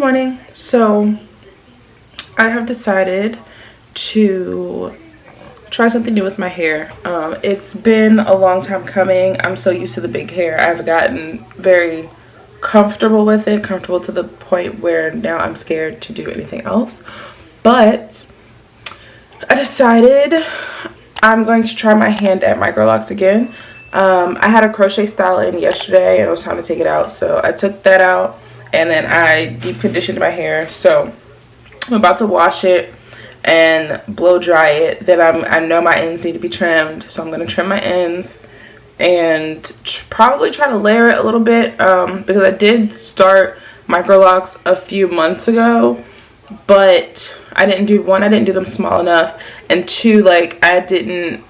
morning. So I have decided to try something new with my hair. It's been a long time coming. I'm so used to the big hair. I've gotten very comfortable with it, comfortable to the point where now I'm scared to do anything else. But I decided I'm going to try my hand at Microlocs again. I had a crochet style in yesterday and it was time to take it out, so I took that out and then I deep conditioned my hair. So I'm about to wash it and blow dry it. Then I know my ends need to be trimmed, so I'm going to trim my ends and probably try to layer it a little bit, because I did start Microlocs a few months ago, but I didn't do them small enough, and two, like I didn't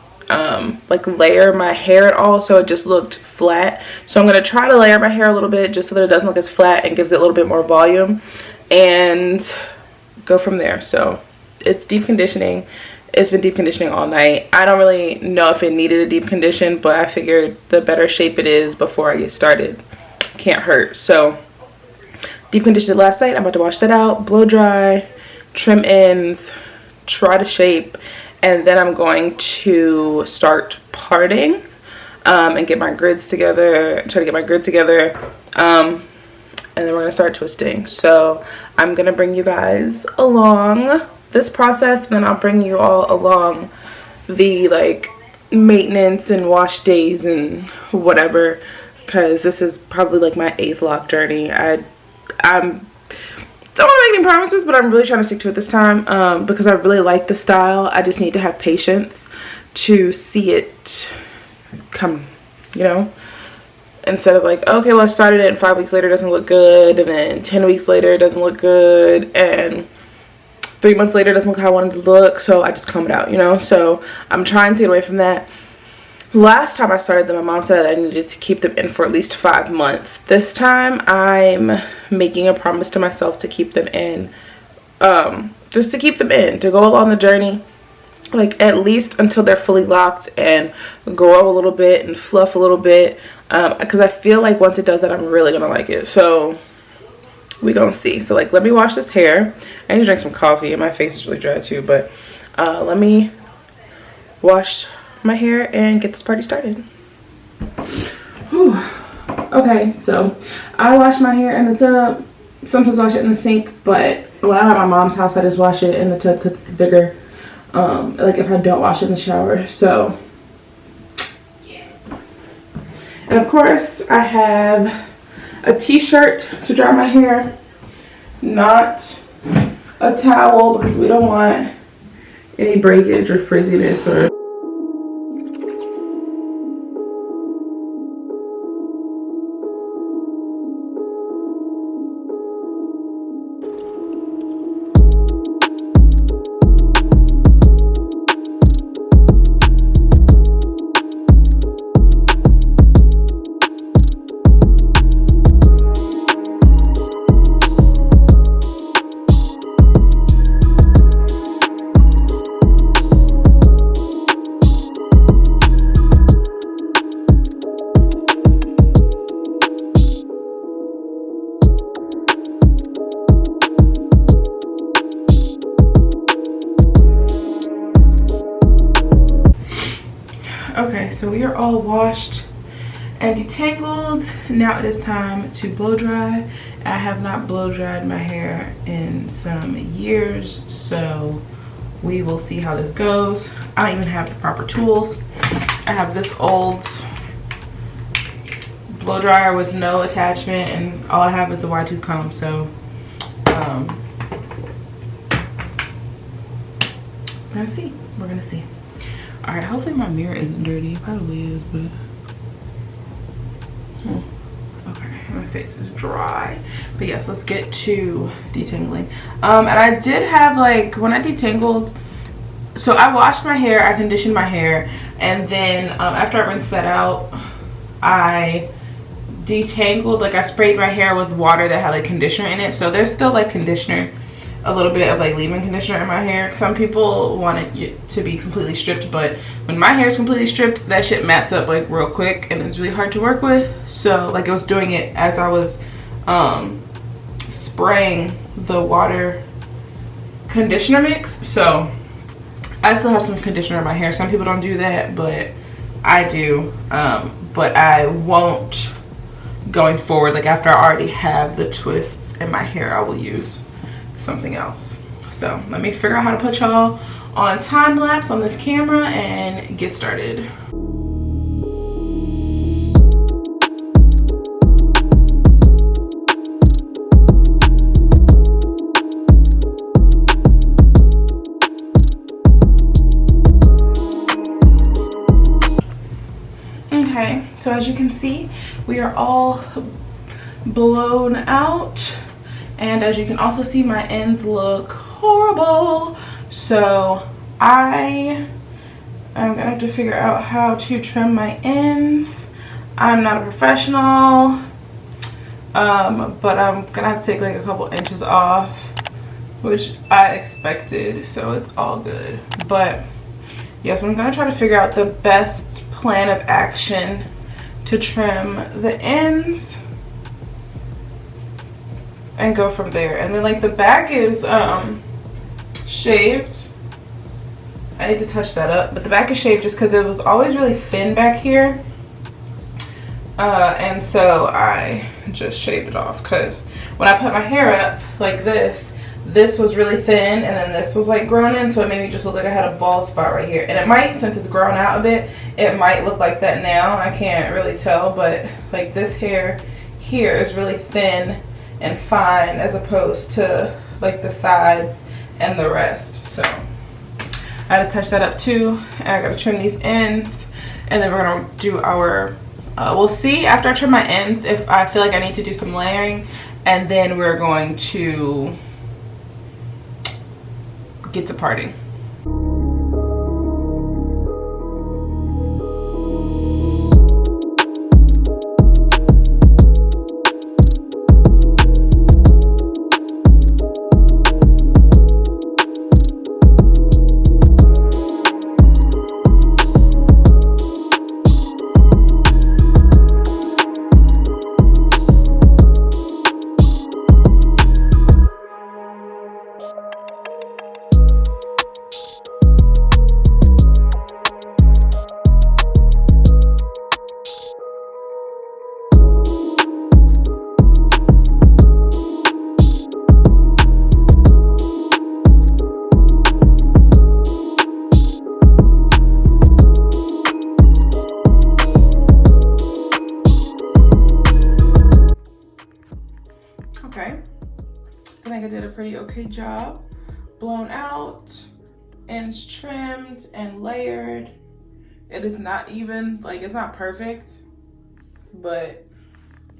like layer my hair at all, so it just looked flat. So I'm going to try to layer my hair a little bit just so that it doesn't look as flat and gives it a little bit more volume, and go from there. So it's deep conditioning. It's been deep conditioning all night. I don't really know if it needed a deep condition, but I figured the better shape it is before I get started can't hurt. So deep conditioned last night. I'm about to wash that out, blow dry, trim ends, try to shape, and then I'm going to start parting and get my grids together, try to get my grid together, and then we're gonna start twisting. So I'm gonna bring you guys along this process, and then I'll bring you all along the like maintenance and wash days and whatever, because this is probably like my 8th lock journey. I'm don't want to make any promises, but I'm really trying to stick to it this time, because I really like the style. I just need to have patience to see it come, you know, instead of like, okay, well I started it and 5 weeks later it doesn't look good, and then 10 weeks later it doesn't look good, and 3 months later it doesn't look how I wanted it to look, so I just comb it out, you know. So I'm trying to get away from that. Last time I started them, my mom said I needed to keep them in for at least 5 months. This time I'm making a promise to myself to keep them in, just to keep them in, to go along the journey, like at least until they're fully locked and grow a little bit and fluff a little bit, because I feel like once it does that, I'm really gonna like it. So we gonna see. So like, let me wash this hair. I need to drink some coffee and my face is really dry too, but let me wash my hair and get this party started. Whew. Okay, so I wash my hair in the tub. Sometimes I wash it in the sink, but when I'm at my mom's house, I just wash it in the tub because it's bigger, like if I don't wash it in the shower. So yeah. And of course I have a t-shirt to dry my hair, not a towel, because we don't want any breakage or frizziness or okay, so we are all washed and detangled. Now it is time to blow dry. I have not blow dried my hair in some years, so we will see how this goes. I don't even have the proper tools. I have this old blow dryer with no attachment, and all I have is a wide tooth comb. So let's see. We're gonna see. All right, hopefully my mirror isn't dirty. It probably is, but okay, my face is dry. But yes, let's get to detangling. And I did have, like, when I detangled, so I washed my hair, I conditioned my hair, and then after I rinsed that out, I detangled, like I sprayed my hair with water that had like conditioner in it. So there's still like conditioner, a little bit of like leave-in conditioner in my hair. Some people want it to be completely stripped, but when my hair is completely stripped, that shit mats up like real quick and it's really hard to work with. So like I was doing it as I was spraying the water conditioner mix. So I still have some conditioner in my hair. Some people don't do that, but I do. But I won't going forward. Like after I already have the twists in my hair, I will use something else. So let me figure out how to put y'all on time lapse on this camera and get started. Okay, so as you can see, we are all blown out, and as you can also see, my ends look horrible. So I am gonna have to figure out how to trim my ends. I'm not a professional, but I'm gonna have to take like a couple inches off, which I expected, so it's all good. But yes, I'm gonna try to figure out the best plan of action to trim the ends and go from there. And then like the back is shaved. I need to touch that up, but the back is shaved just because it was always really thin back here, and so I just shaved it off, because when I put my hair up like this was really thin, and then this was like grown in, so it made me just look like I had a bald spot right here. And it might, since it's grown out a bit, it might look like that now. I can't really tell, but like this hair here is really thin and fine as opposed to like the sides and the rest. So I had to touch that up too, and I gotta trim these ends, and then we're gonna do our we'll see after I trim my ends if I feel like I need to do some layering, and then we're going to get to parting. Okay, I think I did a pretty okay job. Blown out, ends trimmed and layered. It is not even, like it's not perfect, but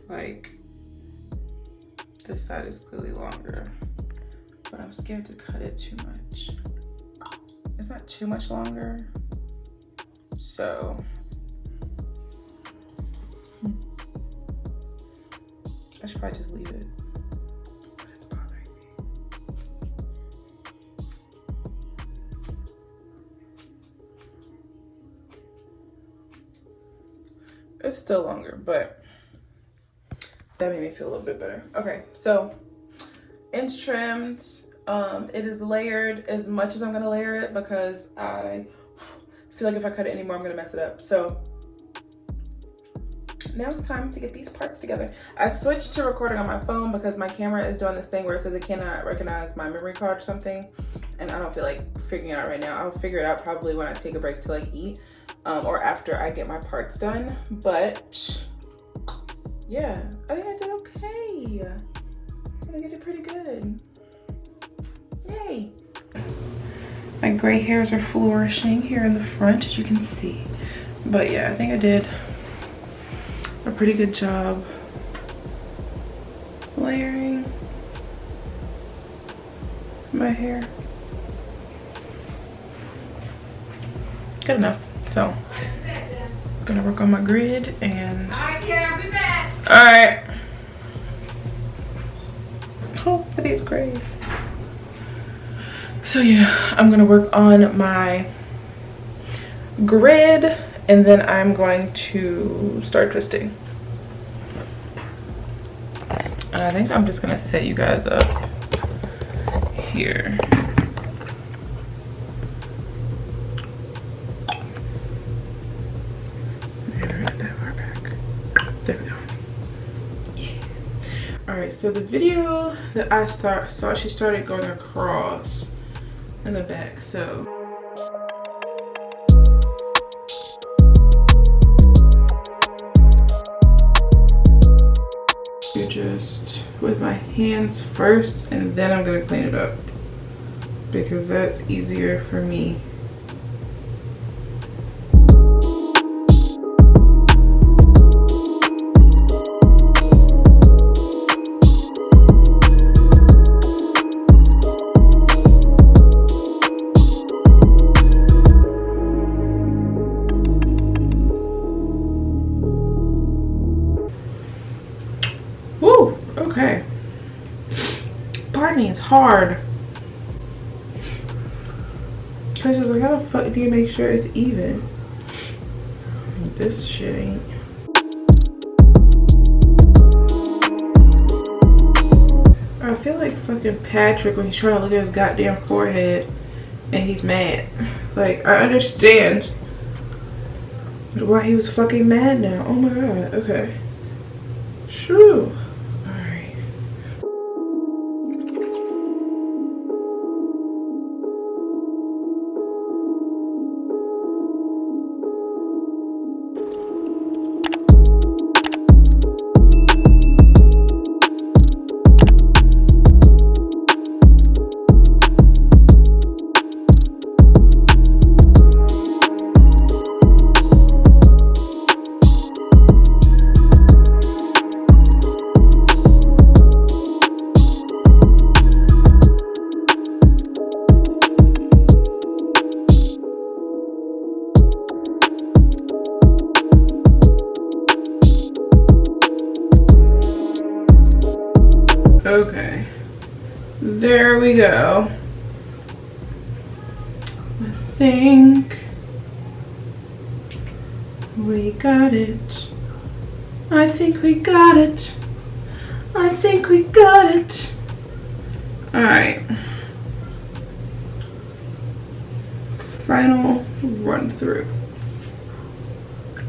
like this side is clearly longer, but I'm scared to cut it too much. It's not too much longer, so I should probably just leave it. It's still longer, but that made me feel a little bit better. Okay, so ends trimmed. It is layered as much as I'm gonna layer it, because I feel like if I cut it anymore, I'm gonna mess it up. So now it's time to get these parts together. I switched to recording on my phone because my camera is doing this thing where it says it cannot recognize my memory card or something, and I don't feel like figuring it out right now. I'll figure it out probably when I take a break to like eat. Or after I get my parts done. But yeah, I think I did okay. I think I did pretty good. Yay. My gray hairs are flourishing here in the front, as you can see. But yeah, I think I did a pretty good job layering my hair. Good enough. So I'm gonna work on my grid and I'll be back. All right. Oh, look at these grays. So yeah, I'm gonna work on my grid, and then I'm going to start twisting. I think I'm just gonna set you guys up here. There we go. Yeah. All right, so the video that I saw, she started going across in the back, so. Just with my hands first, and then I'm gonna clean it up because that's easier for me. Woo, okay. Pardoning is hard. Cause she's like, how the fuck do you make sure it's even? This shit ain't. I feel like fucking Patrick when he's trying to look at his goddamn forehead and he's mad. Like, I understand why he was fucking mad now. Oh my god, okay. Shoo. Okay, there we go. I think we got it. I think we got it. I think we got it. All right. Final run through.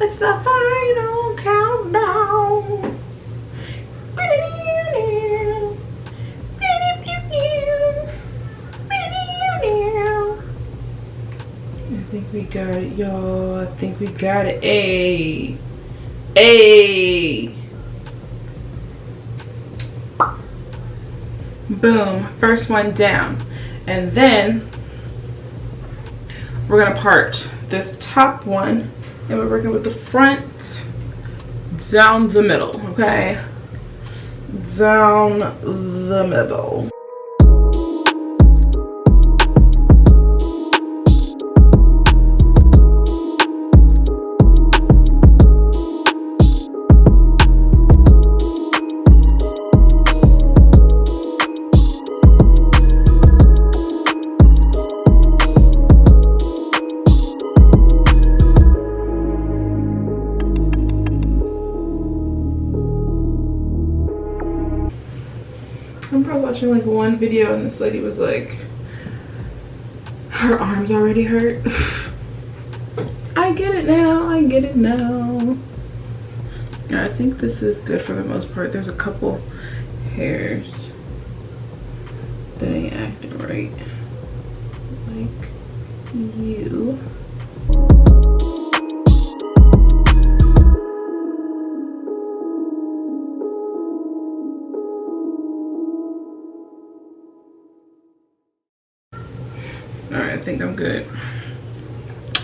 It's the final countdown. I think we got it, y'all. I think we got it. Ayy. Ayy. Boom. First one down. And then we're gonna part this top one and we're working with the front down the middle, okay? Down the middle. I'm probably watching like one video and this lady was like, her arms already hurt. I get it now, I get it now. Yeah, I think this is good for the most part. There's a couple hairs that ain't acting right. Like you. All right, I think I'm good.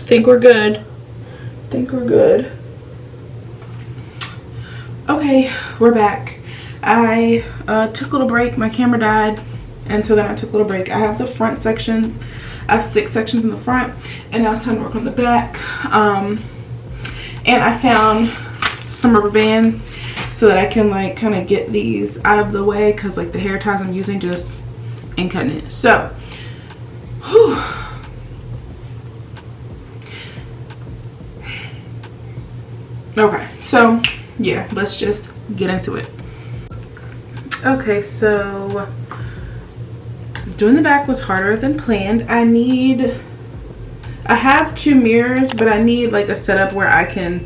Think we're good. Think we're good. Okay, we're back. I took a little break. My camera died, and so then I took a little break. I have the front sections. I have 6 sections in the front, and now it's time to work on the back. And I found some rubber bands so that I can like kind of get these out of the way, because like the hair ties I'm using just ain't cutting it. So. Whew. Okay, so yeah, let's just get into it. Okay, so doing the back was harder than planned. I have 2 mirrors, but I need like a setup where I can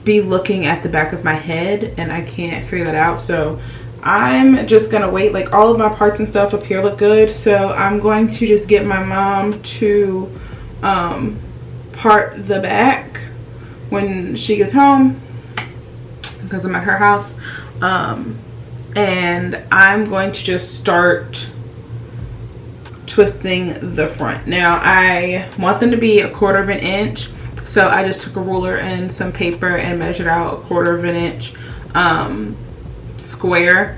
be looking at the back of my head, and I can't figure that out. So I'm just gonna wait. Like, all of my parts and stuff up here look good, so I'm going to just get my mom to part the back when she gets home, because I'm at her house. And I'm going to just start twisting the front. Now, I want them to be 1/4 of an inch, so I just took a ruler and some paper and measured out 1/4 of an inch square,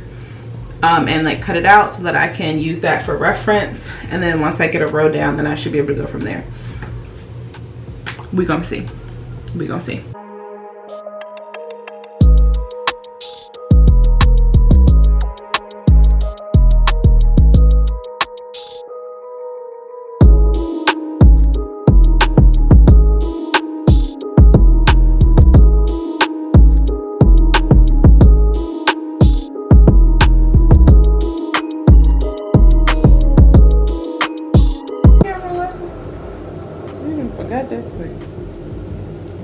and like cut it out so that I can use that for reference. And then once I get a row down, then I should be able to go from there. We gonna see. We gonna see.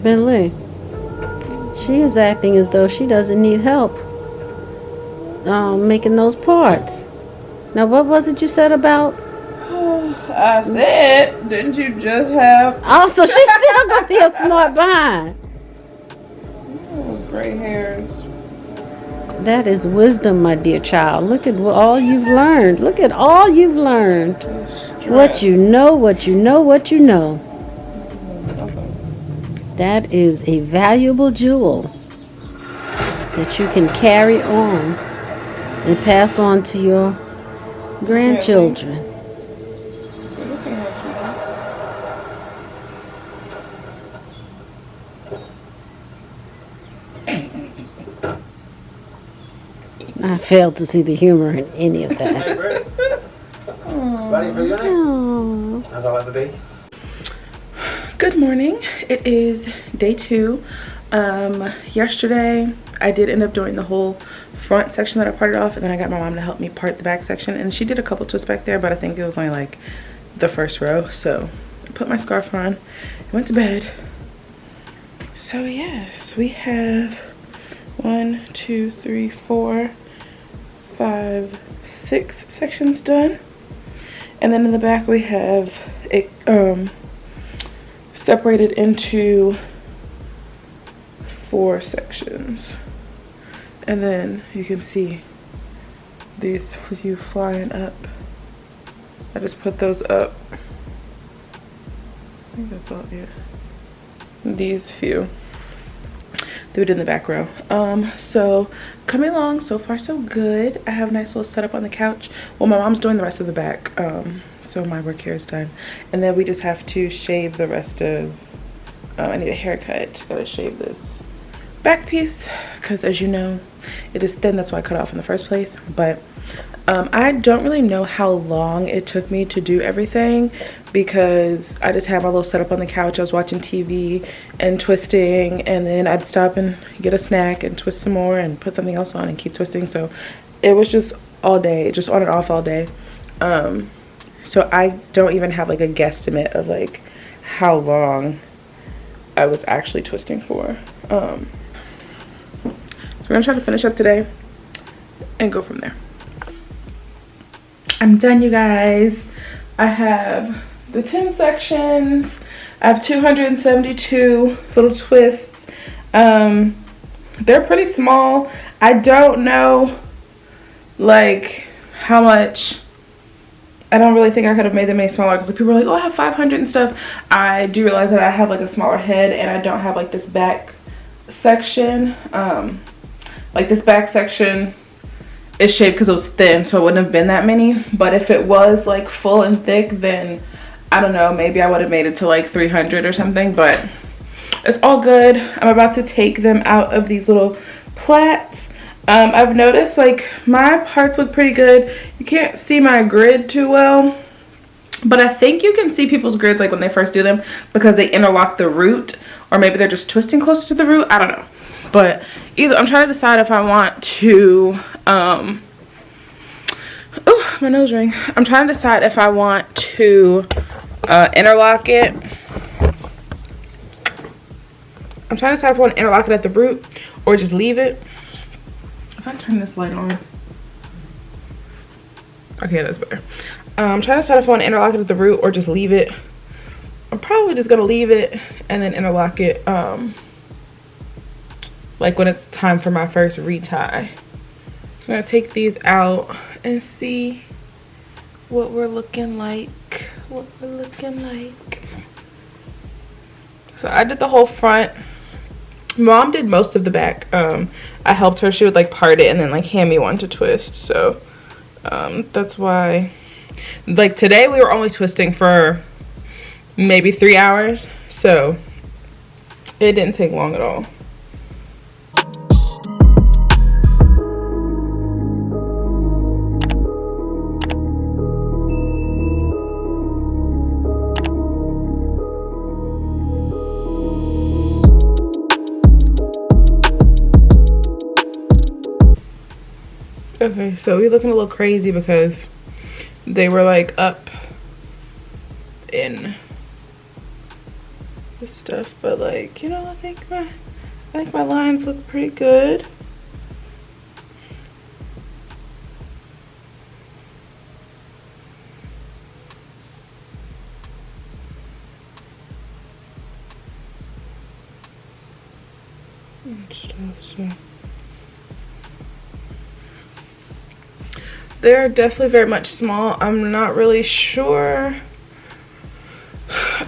Bentley, she is acting as though she doesn't need help making those parts. Now, what was it you said about? I said, didn't you just have... Oh, so she still got the smart behind. Oh, gray hairs. That is wisdom, my dear child. Look at all you've learned. Look at all you've learned. What you know, what you know, what you know. That is a valuable jewel that you can carry on and pass on to your grandchildren. I failed to see the humor in any of that. Hey, Brett. Ready for your name? How's all ever be? Good morning. It is day 2. Yesterday I did end up doing the whole front section that I parted off, and then I got my mom to help me part the back section, and she did a couple twists back there, but I think it was only like the first row. So I put my scarf on, went to bed. So yes, we have 1, 2, 3, 4, 5, 6 sections done, and then in the back we have it separated into 4 sections. And then you can see these few flying up. I just put those up. I think that's all, yeah. These few. Do it in the back row. So coming along, so far so good. I have a nice little setup on the couch. Well, my mom's doing the rest of the back. So my work here is done, and then we just have to shave the rest of I need a haircut. Gotta shave this back piece because, as you know, it is thin. That's why I cut it off in the first place. But I don't really know how long it took me to do everything, because I just had my little setup on the couch. I was watching TV and twisting, and then I'd stop and get a snack and twist some more and put something else on and keep twisting. So it was just all day, just on and off all day. So I don't even have like a guesstimate of like how long I was actually twisting for. So we're gonna try to finish up today and go from there. I'm done, you guys. I have the 10 sections. I have 272 little twists. They're pretty small. I don't know like how much. I don't really think I could have made them any smaller, because people are like, oh, I have 500 and stuff. I do realize that I have like a smaller head, and I don't have like this back section. Like this back section is shaped because it was thin, so it wouldn't have been that many. But if it was like full and thick, then I don't know, maybe I would have made it to like 300 or something. But it's all good. I'm about to take them out of these little plaits. I've noticed like my parts look pretty good. You can't see my grid too well, but I think you can see people's grids like when they first do them, because they interlock the root, or maybe they're just twisting closer to the root. I don't know. But either, I'm trying to decide if I want to Oh, my nose ring. I'm trying to decide if I want to interlock it. I'm trying to decide if I want to interlock it at the root or just leave it. If I turn this light on. Okay, that's better. I'm trying to decide if I want to interlock it at the root or just leave it. I'm probably just gonna leave it and then interlock it like when it's time for my first retie. I'm gonna take these out and see what we're looking like. So I did the whole front. Mom did most of the back. I helped her. She would like part it and then like hand me one to twist. So that's why, like today we were only twisting for maybe 3 hours. So it didn't take long at all. Okay, so we're looking a little crazy because they were like up in this stuff, but like, you know, I think my lines look pretty good. And stuff, so. They're definitely very much small. I'm not really sure.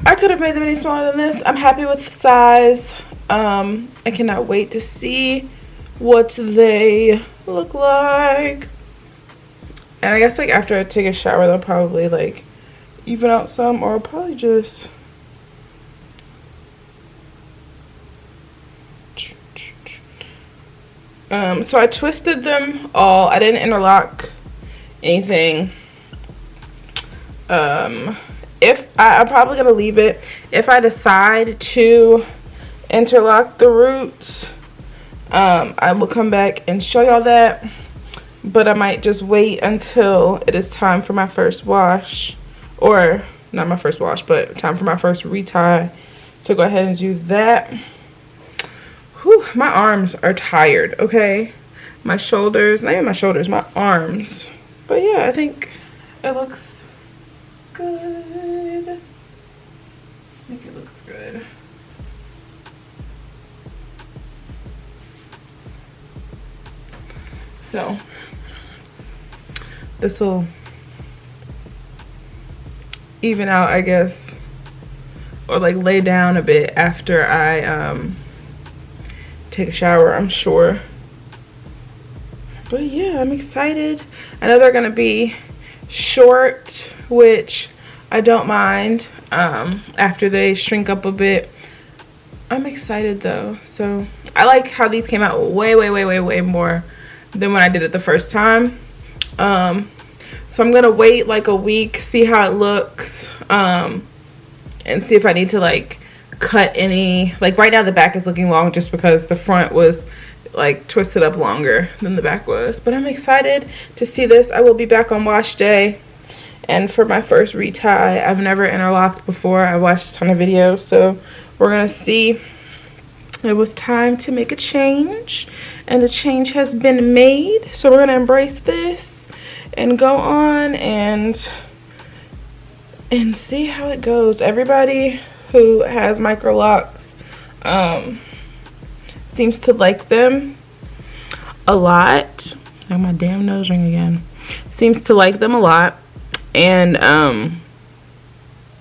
I could have made them any smaller than this. I'm happy with the size. I cannot wait to see what they look like. And I guess like after I take a shower, they'll probably like even out some, or I'll probably just so I twisted them all. I didn't interlock anything. If I'm probably gonna leave it. If I decide to interlock the roots, I will come back and show y'all that, but I might just wait until it is time for my first wash, or not my first wash, but time for my first retie to go ahead and do that. Whew, my arms are tired. Okay, my shoulders, not even my shoulders, my arms. But yeah, I think it looks good. I think it looks good. So this will even out, I guess, or like lay down a bit after I take a shower, I'm sure. But yeah, I'm excited. I know they're gonna be short, which I don't mind after they shrink up a bit. I'm excited though. So I like how these came out way more than when I did it the first time. So I'm gonna wait like a week, see how it looks, and see if I need to like cut any. Like right now the back is looking long just because the front was like twisted up longer than the back was. But I'm excited to see this. I will be back on wash day, and for my first retie, I've never interlocked before. I watched a ton of videos, so we're gonna see. It was time to make a change, and a change has been made, so we're gonna embrace this and go on and see how it goes. Everybody who has Microlocs seems to like them a lot. Oh, my damn nose ring again. Seems to like them a lot, and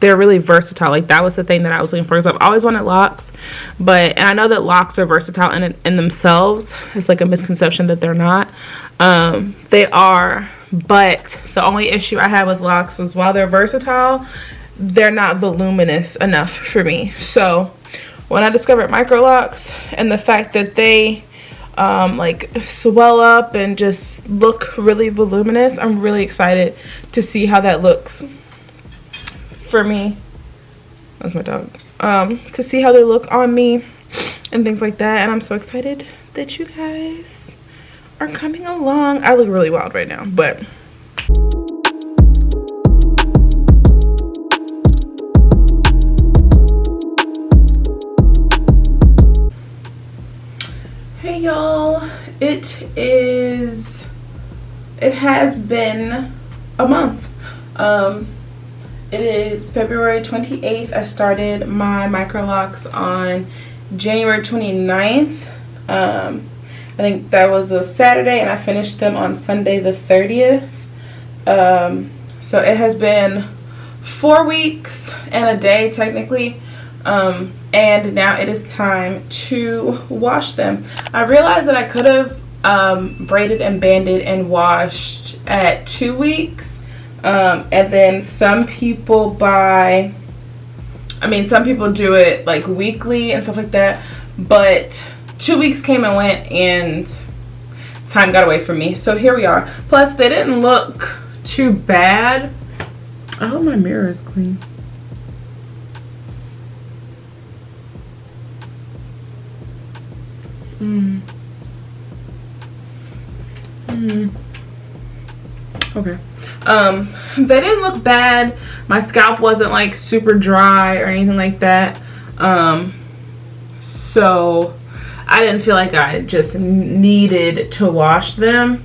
they're really versatile. Like that was the thing that I was looking for, because I've always wanted locks, and I know that locks are versatile in themselves. It's like a misconception that they're not. They are, but the only issue I had with locks was while they're versatile, they're not voluminous enough for me. So when I discovered Microlocs and the fact that they like swell up and just look really voluminous, I'm really excited to see how that looks for me. That's my dog. To see how they look on me and things like that. And I'm so excited that you guys are coming along. I look really wild right now, but hey y'all, it has been a month. It is February 28th. I started my Microlocs on January 29th. I think that was a Saturday, and I finished them on Sunday the 30th. So it has been 4 weeks and a day technically, and now it is time to wash them. I realized that I could have braided and banded and washed at 2 weeks, and then some people some people do it like weekly and stuff like that, but 2 weeks came and went and time got away from me. So here we are. Plus they didn't look too bad. I hope my mirror is clean. Okay. They didn't look bad. My scalp wasn't like super dry or anything like that. So I didn't feel like I just needed to wash them.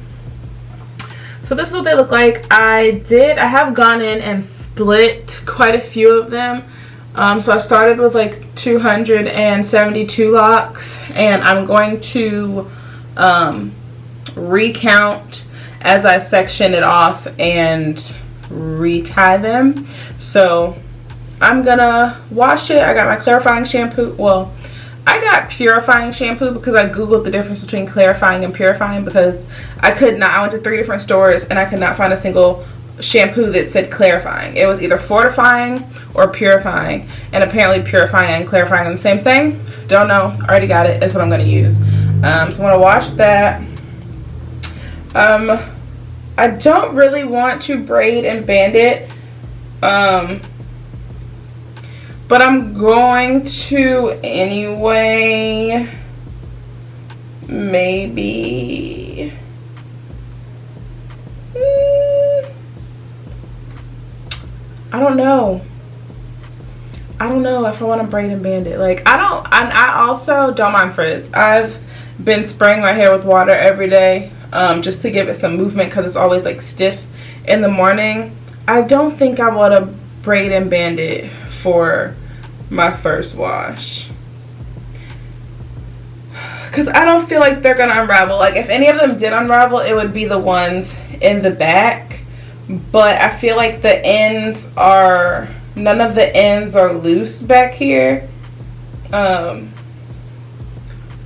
So this is what they look like. I have gone in and split quite a few of them. So I started with like 272 locks, and I'm going to recount as I section it off and retie them. So I'm gonna wash it. I got my clarifying shampoo. Well, I got purifying shampoo because I googled the difference between clarifying and purifying, because I went to 3 different stores and I could not find a single shampoo that said clarifying. It was either fortifying or purifying, and apparently purifying and clarifying are the same thing. Don't know. Already got it. That's what I'm going to use. So I'm going to wash that. I don't really want to braid and band it, but I'm going to anyway. Maybe I don't know if I want to braid and band it. Like, I also don't mind frizz. I've been spraying my hair with water every day, just to give it some movement, because it's always like stiff in the morning. I don't think I want to braid and band it for my first wash, because I don't feel like they're gonna unravel. Like, if any of them did unravel, it would be the ones in the back, but I feel like none of the ends are loose back here, and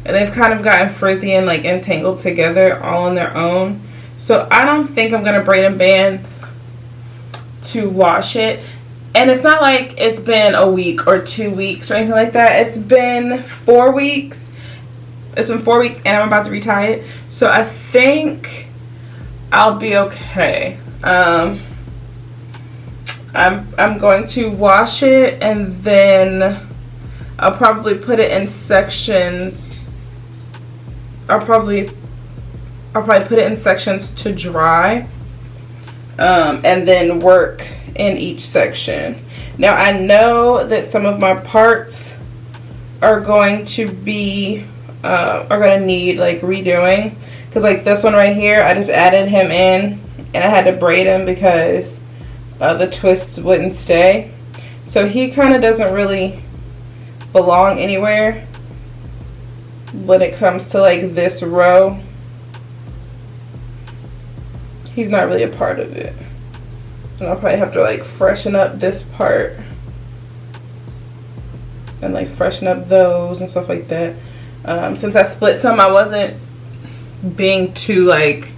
they've kind of gotten frizzy and like entangled together all on their own. So I don't think I'm gonna braid and band to wash it. And it's not like it's been a week or 2 weeks or anything like that. It's been 4 weeks. It's been 4 weeks, and I'm about to retie it. So I think I'll be okay. I'm going to wash it, and then I'll probably put it in sections. I'll probably put it in sections to dry, and then work in each section. Now I know that some of my parts are going to be need like redoing, because like this one right here, I just added him in and I had to braid him because the twists wouldn't stay. So he kind of doesn't really belong anywhere when it comes to like this row. He's not really a part of it. And I'll probably have to like freshen up this part and like freshen up those and stuff like that. Since I split some, I wasn't being too like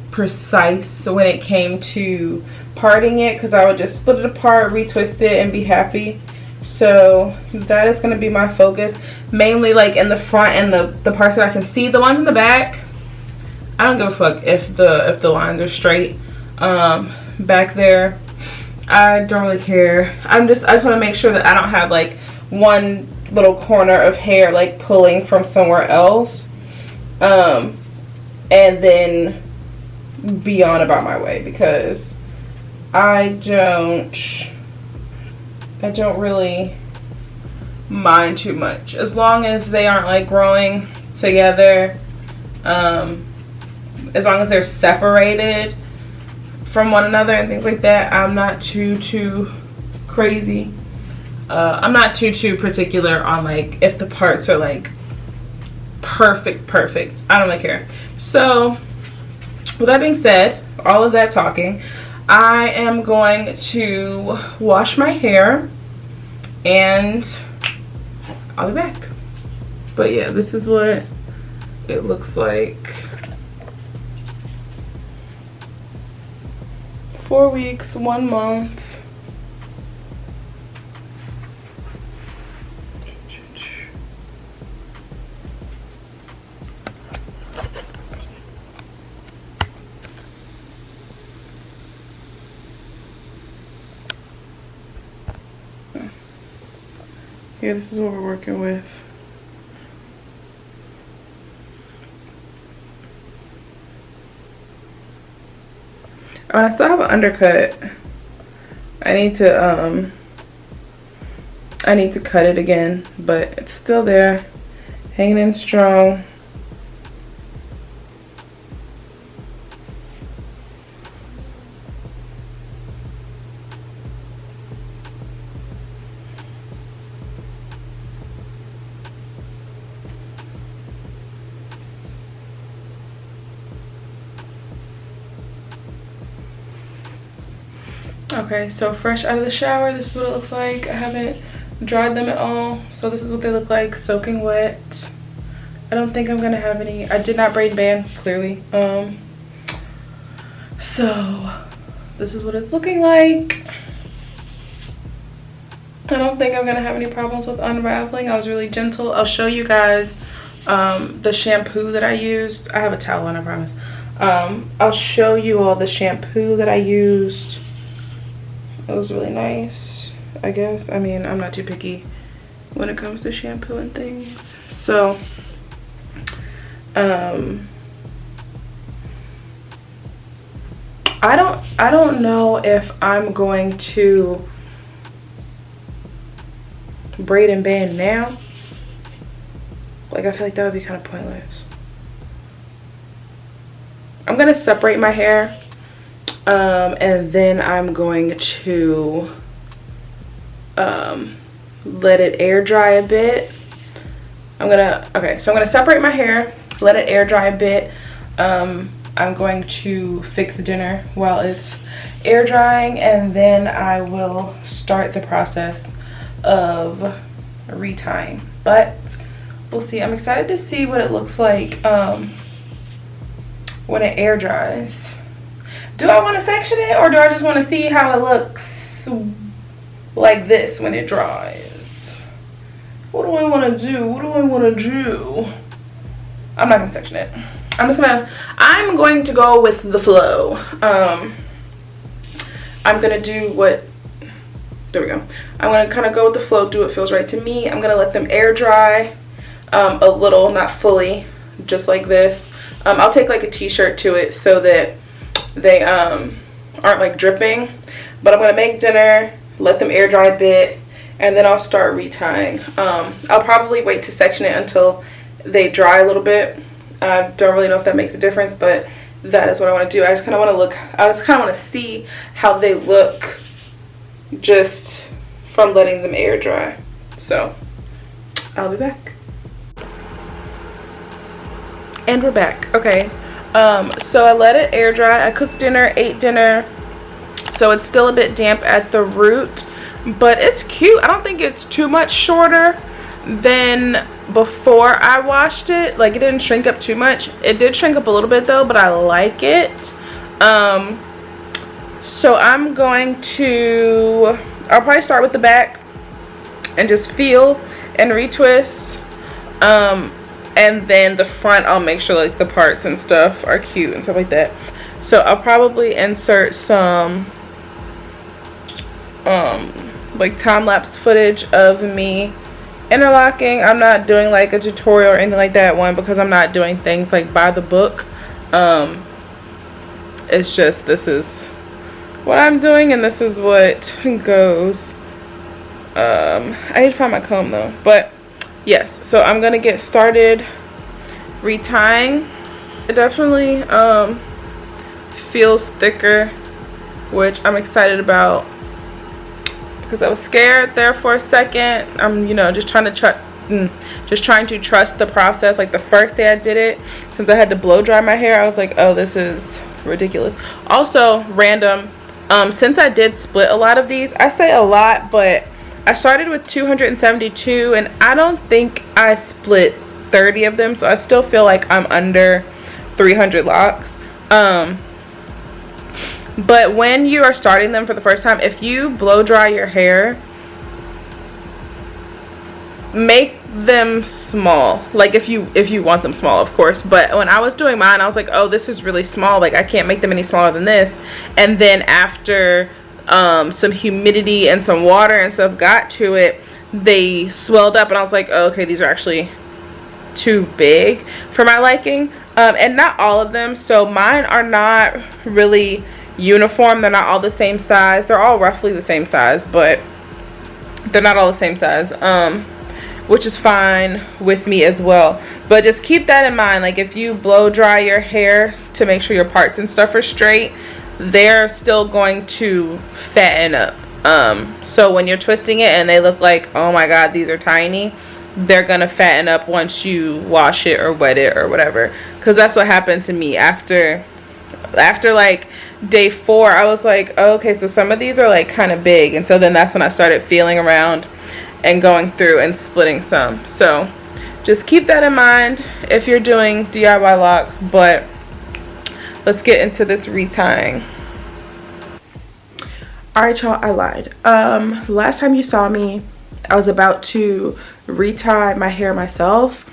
precise when it came to parting it, because I would just split it apart, retwist it, and be happy. So that is going to be my focus, mainly like in the front and the parts that I can see. The ones in the back, I don't give a fuck if the lines are straight. Back there, I don't really care. I just want to make sure that I don't have like one little corner of hair like pulling from somewhere else. and then be on about my way, because I don't really mind too much as long as they aren't like growing together, as long as they're separated from one another and things like that. I'm not too crazy. I'm not too particular on like if the parts are like perfect. I don't really care. So with that being said, all of that talking, I am going to wash my hair and I'll be back. But yeah, this is what it looks like. 4 weeks, 1 month. Yeah, this is what we're working with. Oh, I still have an undercut. I need to cut it again, but it's still there, hanging in strong. Okay, so fresh out of the shower, this is what it looks like. I haven't dried them at all, so this is what they look like, soaking wet. I don't think I'm gonna have any. I did not braid band, clearly. So this is what it's looking like. I don't think I'm gonna have any problems with unraveling. I was really gentle. I'll show you guys the shampoo that I used. I have a towel on, I promise. I'll show you all the shampoo that I used. It was really nice, I guess. I mean, I'm not too picky when it comes to shampoo and things. So, I don't know if I'm going to braid and band now. Like, I feel like that would be kind of pointless. I'm gonna separate my hair. And then I'm going to let it air dry a bit. So I'm gonna separate my hair, let it air dry a bit. I'm going to fix dinner while it's air drying, and then I will start the process of retying. But we'll see. I'm excited to see what it looks like when it air dries. Do I want to section it, or do I just want to see how it looks like this when it dries? What do I want to do? I'm not going to section it. I'm going to go with the flow. I'm going to do what, there we go. I'm going to kind of go with the flow, do what feels right to me. I'm going to let them air dry a little, not fully, just like this. I'll take like a t-shirt to it so that they aren't like dripping. But I'm gonna make dinner, let them air dry a bit, and then I'll start retying. I'll probably wait to section it until they dry a little bit. I don't really know if that makes a difference, but that is what I want to do. I just kind of want to see how they look just from letting them air dry. So I'll be back. And we're back. Okay. So I let it air dry. I cooked dinner, ate dinner, so it's still a bit damp at the root, but it's cute. I don't think it's too much shorter than before I washed it. Like, it didn't shrink up too much. It did shrink up a little bit though, but I like it. So I'm going to, I'll probably start with the back and just feel and retwist. And then the front, I'll make sure like the parts and stuff are cute and stuff like that. So I'll probably insert some like time-lapse footage of me interlocking. I'm not doing like a tutorial or anything like that, one, because I'm not doing things like by the book. It's just, this is what I'm doing and this is what goes. I need to find my comb though, but yes, so I'm gonna get started retying. It definitely feels thicker, which I'm excited about, because I was scared there for a second. I'm, you know, just trying to trust the process. Like the first day I did it, since I had to blow dry my hair, I was like, oh, this is ridiculous. Also, random, since I did split a lot of these, I say a lot, but I started with 272 and I don't think I split 30 of them, so I still feel like I'm under 300 locks. But when you are starting them for the first time, if you blow dry your hair, make them small. Like if you want them small, of course. But when I was doing mine, I was like, oh, this is really small, like I can't make them any smaller than this. And then after some humidity and some water and stuff got to it, they swelled up and I was like, oh, okay, these are actually too big for my liking. And not all of them, so mine are not really uniform. They're not all the same size. They're all roughly the same size, but they're not all the same size, which is fine with me as well. But just keep that in mind, like if you blow dry your hair to make sure your parts and stuff are straight, they're still going to fatten up. So when you're twisting it and they look like, oh my god, these are tiny, they're gonna fatten up once you wash it or wet it or whatever. Because that's what happened to me after like day 4. I was like, oh, okay, so some of these are like kind of big. And so then that's when I started feeling around and going through and splitting some. So just keep that in mind if you're doing DIY locks. But let's get into this retying. Alright, y'all, I lied. Last time you saw me, I was about to retie my hair myself.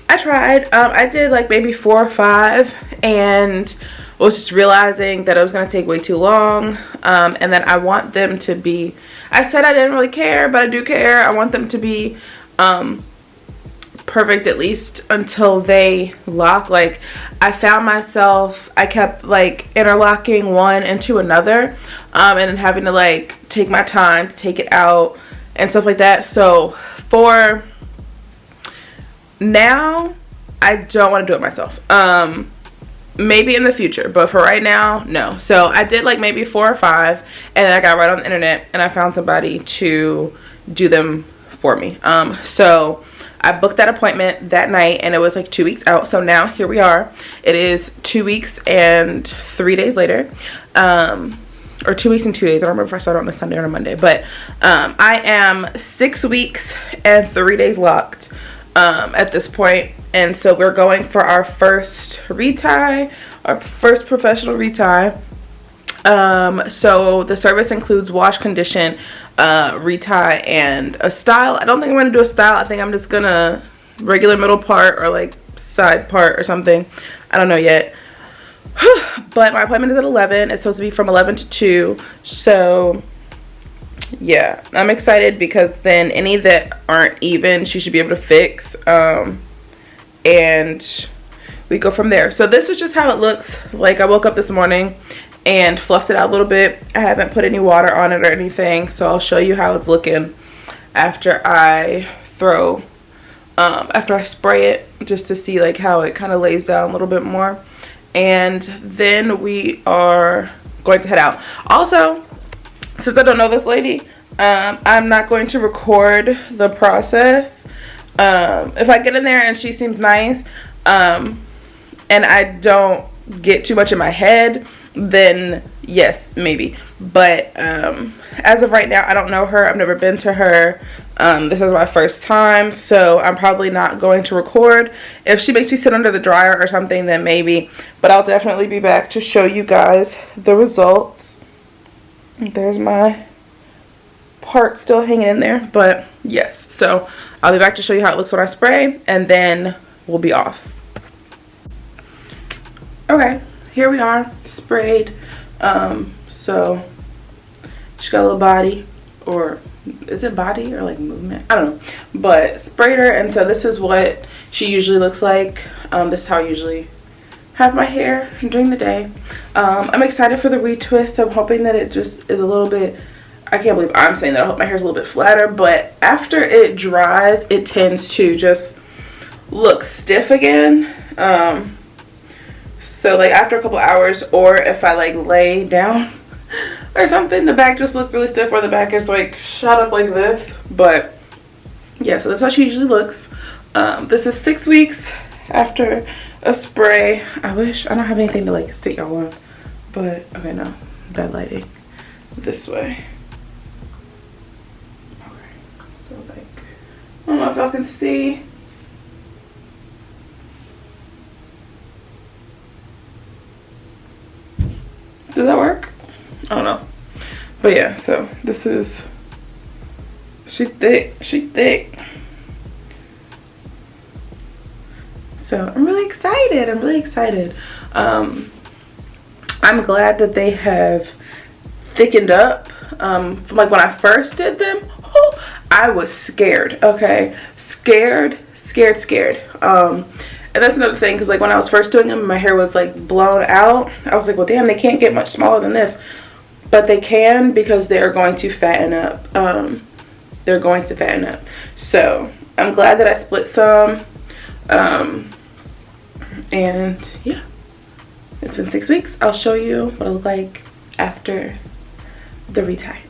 I tried. I did like maybe 4 or 5 and was just realizing that it was going to take way too long. And then I want them to be, I said I didn't really care, but I do care. I want them to be perfect, at least until they lock. Like I found myself, I kept like interlocking one into another, and then having to like take my time to take it out and stuff like that. So for now, I don't want to do it myself. Maybe in the future, but for right now, no. So I did like maybe 4 or 5, and then I got right on the internet and I found somebody to do them for me. So I booked that appointment that night and it was like 2 weeks out. So now here we are. It is 2 weeks and 3 days later. Or 2 weeks and 2 days. I don't remember if I started on a Sunday or a Monday, but I am 6 weeks and 3 days locked at this point. And so we're going for our first retie, our first professional retie. So the service includes wash, condition, retie, and a style. I don't think I'm going to do a style. I think I'm just going to regular middle part or like side part or something. I don't know yet. But my appointment is at 11. It's supposed to be from 11 to 2. So yeah, I'm excited because then any that aren't even, she should be able to fix. And we go from there. So this is just how it looks. Like I woke up this morning and fluffed it out a little bit. I haven't put any water on it or anything, so I'll show you how it's looking after I spray it, just to see like how it kind of lays down a little bit more. And then we are going to head out. Also, since I don't know this lady, I'm not going to record the process. If I get in there and she seems nice, and I don't get too much in my head, then yes, maybe. But as of right now, I don't know her. I've never been to her. This is my first time, so I'm probably not going to record. If she makes me sit under the dryer or something, then maybe. But I'll definitely be back to show you guys the results. There's my part still hanging in there, but yes. So I'll be back to show you how it looks when I spray, and then we'll be off. Okay, here we are, sprayed. So she got a little body or is it body or like movement? I don't know, but sprayed her. And so this is what she usually looks like. This is how I usually have my hair during the day. I'm excited for the retwist. I'm hoping that it just is a little bit, I can't believe I'm saying that. I hope my hair's a little bit flatter, but after it dries, it tends to just look stiff again. So like after a couple hours, or if I like lay down or something, the back just looks really stiff, or the back is like shot up like this. But yeah, so that's how she usually looks. This is 6 weeks after a spray. I wish I don't have anything to like sit y'all on, but okay, no, bad lighting. This way. Okay, so like I don't know if y'all can see. Does that work? I don't know. But yeah, so this is, she thick. So I'm really excited. I'm glad that they have thickened up. From like when I first did them, I was scared, okay? Scared. And that's another thing, because like when I was first doing them, my hair was like blown out. I was like, well, damn, they can't get much smaller than this. But they can, because they're going to fatten up. They're going to fatten up. So I'm glad that I split some. And yeah, it's been 6 weeks. I'll show you what I look like after the retie.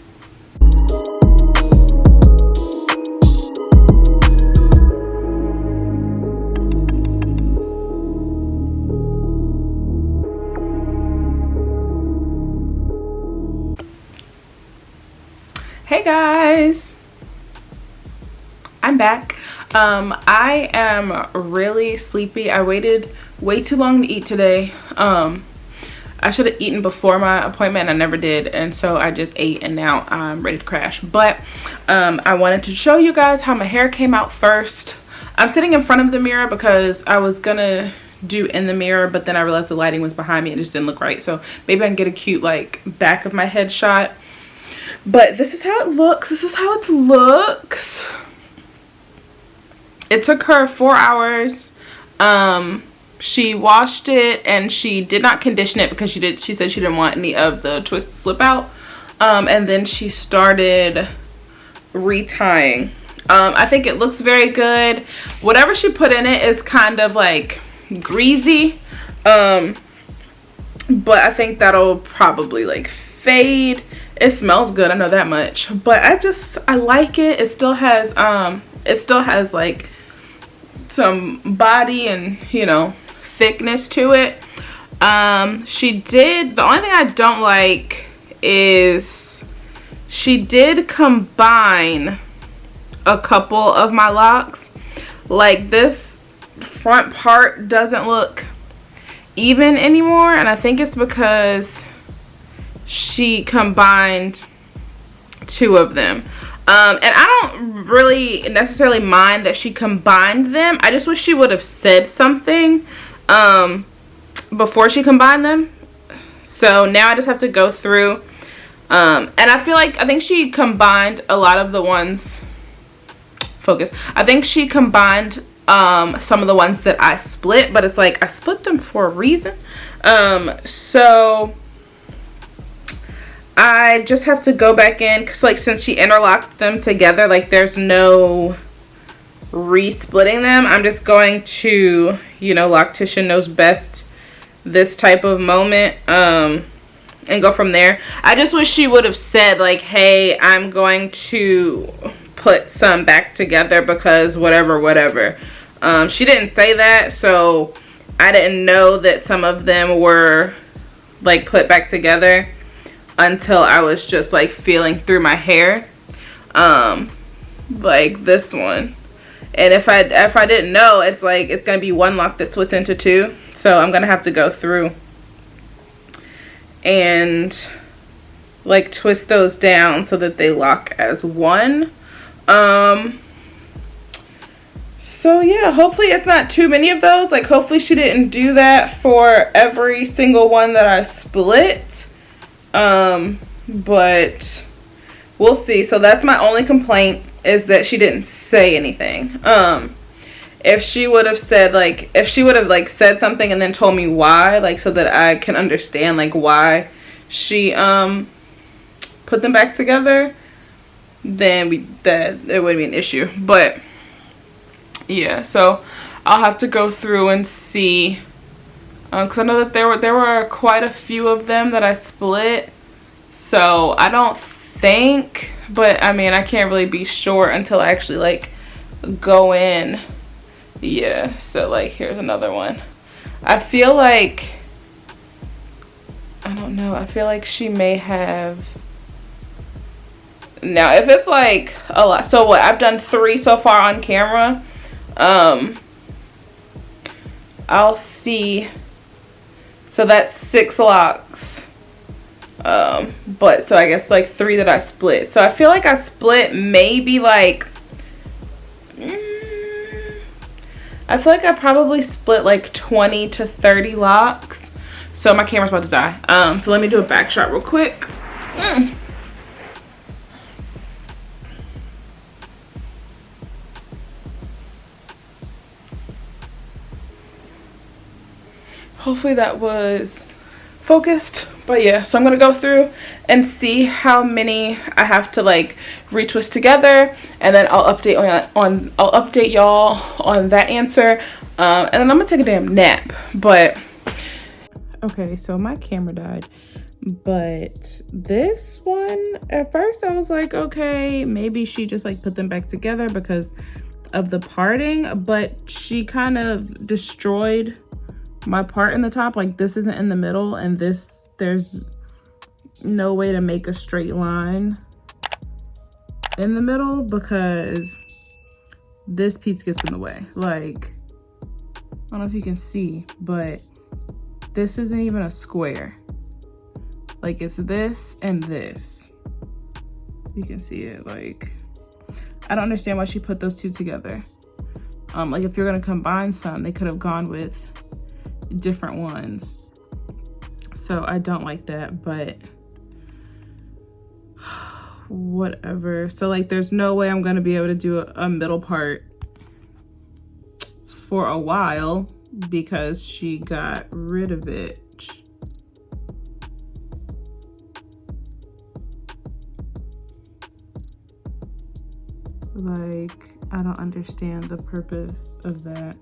Hey guys, I'm back. I am really sleepy. I waited way too long to eat today. I should have eaten before my appointment and I never did, and so I just ate and now I'm ready to crash. But I wanted to show you guys how my hair came out first. I'm sitting in front of the mirror because I was gonna do in the mirror, but then I realized the lighting was behind me and it just didn't look right. So maybe I can get a cute like back of my head shot. But this is how it looks. It took her 4 hours. She washed it and she did not condition it because she said she didn't want any of the twist to slip out. And then she started retying. I think it looks very good. Whatever she put in it is kind of like greasy. But I think that'll probably like fade. It smells good, I know that much. But I like it. It still has like some body and, you know, thickness to it. The only thing I don't like is she did combine a couple of my locks. Like this front part doesn't look even anymore, and I think it's because she combined two of them. And I don't really necessarily mind that she combined them. I just wish she would have said something before she combined them. So now I just have to go through. And I think she combined a lot of the ones. Focus. I think she combined some of the ones that I split, but it's like I split them for a reason. So I just have to go back in because like since she interlocked them together, like there's no re-splitting them. I'm just going to, you know, Loctician knows best this type of moment, and go from there. I just wish she would have said like, hey, I'm going to put some back together because whatever. She didn't say that, so I didn't know that some of them were like put back together until I was just like feeling through my hair, like this one. And if I didn't know, it's like it's gonna be one lock that splits into two, so I'm gonna have to go through and like twist those down so that they lock as one. So yeah, hopefully it's not too many of those. Like hopefully she didn't do that for every single one that I split. But we'll see. So that's my only complaint, is that she didn't say anything. If she would have said, like, if she would have, like, said something and then told me why, like, so that I can understand, like, why she put them back together, then it wouldn't be an issue. But yeah, so I'll have to go through and see, because I know that there were quite a few of them that I split. So I don't think, but I mean, I can't really be sure until I actually, like, go in. Yeah, so, like, here's another one. I feel like, I don't know, I feel like she may have, now if it's like a lot, so what, I've done 3 so far on camera. I'll see, so that's 6 locks, but so I guess like 3 that I split. So I feel like I split maybe like, I feel like I probably split like 20 to 30 locks. So my camera's about to die. So let me do a back shot real quick. Hopefully that was focused. But yeah, so I'm gonna go through and see how many I have to, like, retwist together, and then I'll update I'll update y'all on that answer, and then I'm gonna take a damn nap. But okay, so my camera died, but this one, at first I was like, okay, maybe she just, like, put them back together because of the parting, but she kind of destroyed my part in the top. Like, this isn't in the middle, and this, there's no way to make a straight line in the middle because this piece gets in the way. Like, I don't know if you can see, but this isn't even a square. Like, it's this and this. You can see it. Like, I don't understand why she put those 2 together. Like, if you're gonna combine some, they could have gone with different ones. So I don't like that, but whatever. So, like, there's no way I'm gonna be able to do a middle part for a while because she got rid of it. Like, I don't understand the purpose of that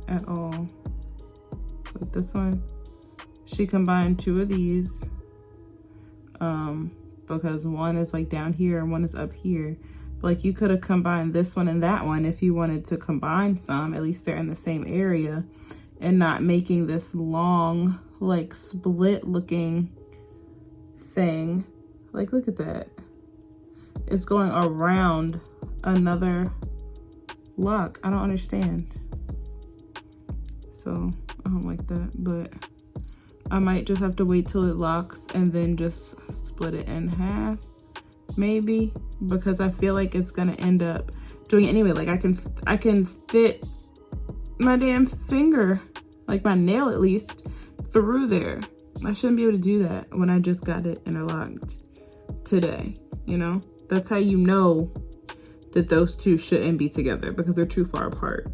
at all. Like, this one, she combined 2 of these because one is, like, down here and one is up here. But, like, you could have combined this one and that one if you wanted to combine some. At least they're in the same area and not making this long, like, split looking thing. Like, look at that. It's going around another lock. I don't understand. So I don't like that, but I might just have to wait till it locks and then just split it in half, maybe, because I feel like it's gonna end up doing it anyway. Like, I can fit my damn finger, like my nail at least, through there. I shouldn't be able to do that when I just got it interlocked today, you know? That's how you know that those 2 shouldn't be together, because they're too far apart.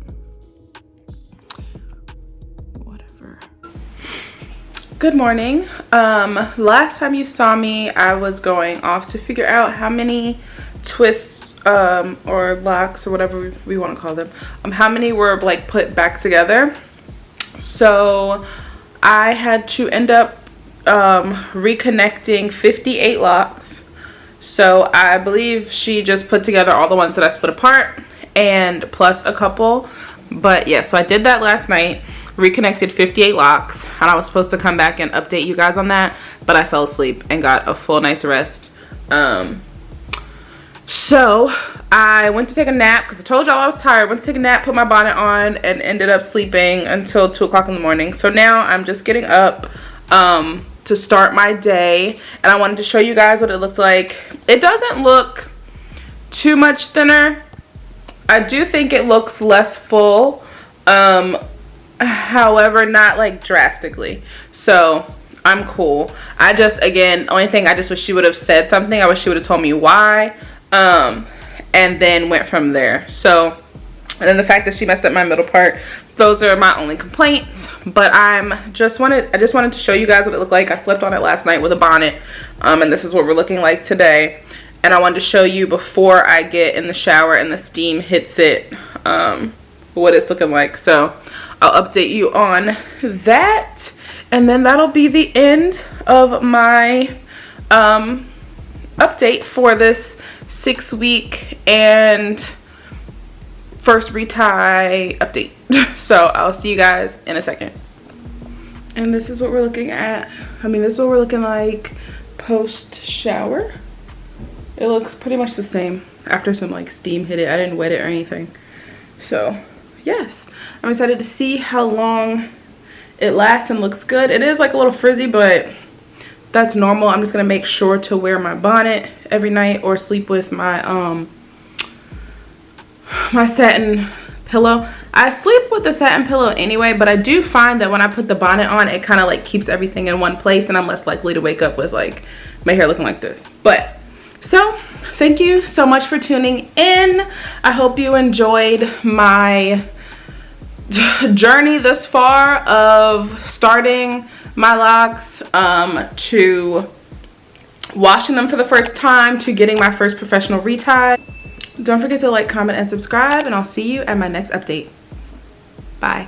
Good morning. Last time you saw me, I was going off to figure out how many twists or locks or whatever we want to call them, how many were, like, put back together. So I had to end up reconnecting 58 locks. So I believe she just put together all the ones that I split apart and plus a couple. But yeah, so I did that last night. Reconnected 58 locks, and I was supposed to come back and update you guys on that, but I fell asleep and got a full night's rest. So I went to take a nap because I told y'all I was tired. Went to take a nap, put my bonnet on, and ended up sleeping until 2 o'clock in the morning. So now I'm just getting up to start my day, and I wanted to show you guys what it looks like. It doesn't look too much thinner. I do think it looks less full. However, not like drastically. So I'm cool. I just, again, only thing I just wish she would have said something. I wish she would have told me why, and then went from there. So, and then the fact that she messed up my middle part, those are my only complaints. But I just wanted to show you guys what it looked like. I slept on it last night with a bonnet, and this is what we're looking like today. And I wanted to show you before I get in the shower and the steam hits it, what it's looking like. So I'll update you on that, and then that'll be the end of my update for this 6-week and First Retie update. So I'll see you guys in a second. And this is what we're looking at. I mean, this is what we're looking like post shower. It looks pretty much the same after some like steam hit it. I didn't wet it or anything. So yes, I'm excited to see how long it lasts and looks good. It is like a little frizzy, but that's normal. I'm just gonna make sure to wear my bonnet every night or sleep with my my satin pillow. I sleep with the satin pillow anyway, but I do find that when I put the bonnet on, it kind of like keeps everything in one place, and I'm less likely to wake up with like my hair looking like this. But so thank you so much for tuning in. I hope you enjoyed my journey this far of starting my locks, to washing them for the first time, to getting my first professional retie. Don't forget to like, comment, and subscribe, and I'll see you at my next update. Bye.